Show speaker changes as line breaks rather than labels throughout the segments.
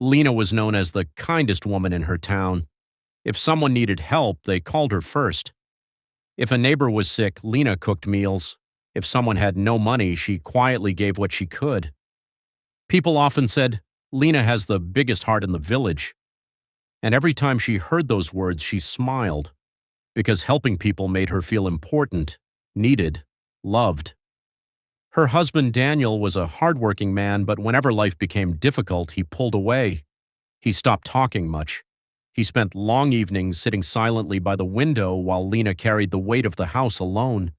Lena was known as the kindest woman in her town. If someone needed help, they called her first. If a neighbor was sick, Lena cooked meals. If someone had no money, she quietly gave what she could. People often said, "Lena has the biggest heart in the village." And every time she heard those words, she smiled, because helping people made her feel important, needed, loved. Her husband Daniel was a hardworking man, but whenever life became difficult, he pulled away. He stopped talking much. He spent long evenings sitting silently by the window while Lena carried the weight of the house alone.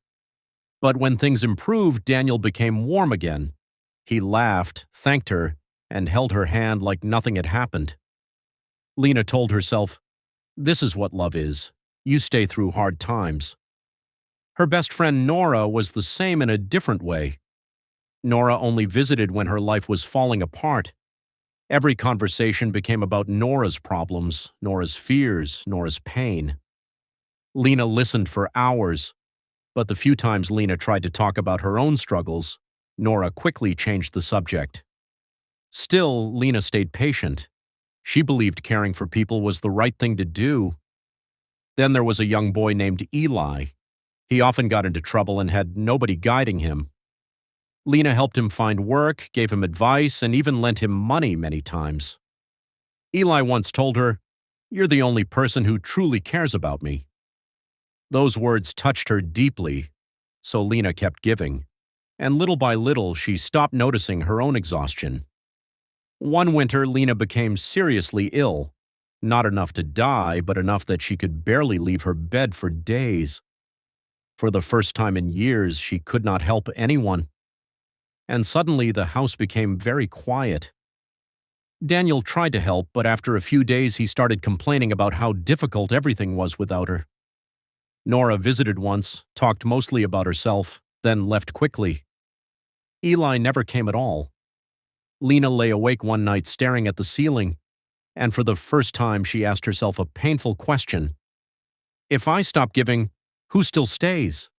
But when things improved, Daniel became warm again. He laughed, thanked her, and held her hand like nothing had happened. Lena told herself, "This is what love is. You stay through hard times." Her best friend Nora was the same in a different way. Nora only visited when her life was falling apart. Every conversation became about Nora's problems, Nora's fears, Nora's pain. Lena listened for hours, but the few times Lena tried to talk about her own struggles, Nora quickly changed the subject. Still, Lena stayed patient. She believed caring for people was the right thing to do. Then there was a young boy named Eli. He often got into trouble and had nobody guiding him. Lena helped him find work, gave him advice, and even lent him money many times. Eli once told her, "You're the only person who truly cares about me." Those words touched her deeply, so Lena kept giving, and little by little she stopped noticing her own exhaustion. One winter, Lena became seriously ill, not enough to die, but enough that she could barely leave her bed for days. For the first time in years, she could not help anyone. And suddenly the house became very quiet. Daniel tried to help, but after a few days he started complaining about how difficult everything was without her. Nora visited once, talked mostly about herself, then left quickly. Eli never came at all. Lena lay awake one night staring at the ceiling, and for the first time she asked herself a painful question. If I stop giving, who still stays?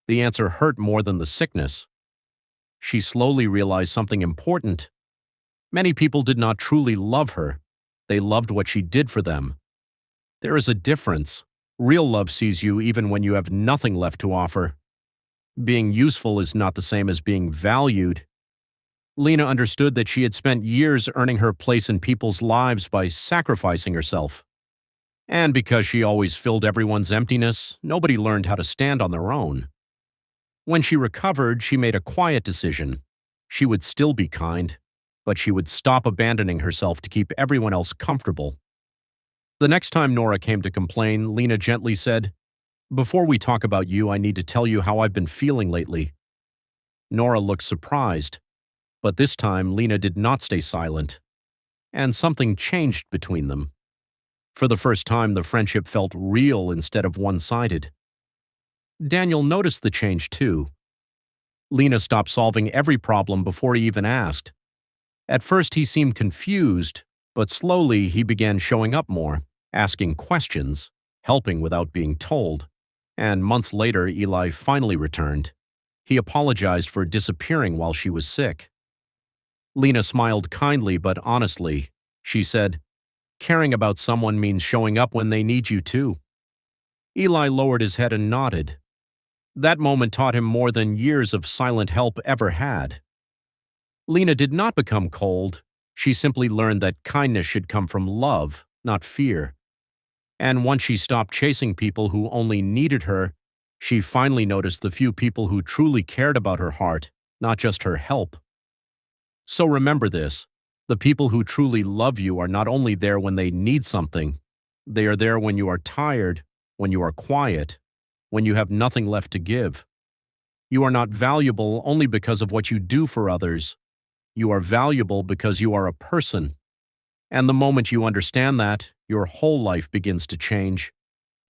The answer hurt more than the sickness. She slowly realized something important. Many people did not truly love her. They loved what she did for them. There is a difference. Real love sees you even when you have nothing left to offer. Being useful is not the same as being valued. Lena understood that she had spent years earning her place in people's lives by sacrificing herself. And because she always filled everyone's emptiness, nobody learned how to stand on their own. When she recovered, she made a quiet decision. She would still be kind, but she would stop abandoning herself to keep everyone else comfortable. The next time Nora came to complain, Lena gently said, "Before we talk about you, I need to tell you how I've been feeling lately." Nora looked surprised, but this time Lena did not stay silent, and something changed between them. For the first time, the friendship felt real instead of one-sided. Daniel noticed the change too. Lena stopped solving every problem before he even asked. At first he seemed confused, but slowly he began showing up more, asking questions, helping without being told. And months later, Eli finally returned. He apologized for disappearing while she was sick. Lena smiled kindly but honestly. She said, "Caring about someone means showing up when they need you too." Eli lowered his head and nodded. That moment taught him more than years of silent help ever had. Lena did not become cold. She simply learned that kindness should come from love, not fear. And once she stopped chasing people who only needed her, she finally noticed the few people who truly cared about her heart, not just her help. So remember this, the people who truly love you are not only there when they need something, they are there when you are tired, when you are quiet, when you have nothing left to give. You are not valuable only because of what you do for others. You are valuable because you are a person. And the moment you understand that, your whole life begins to change.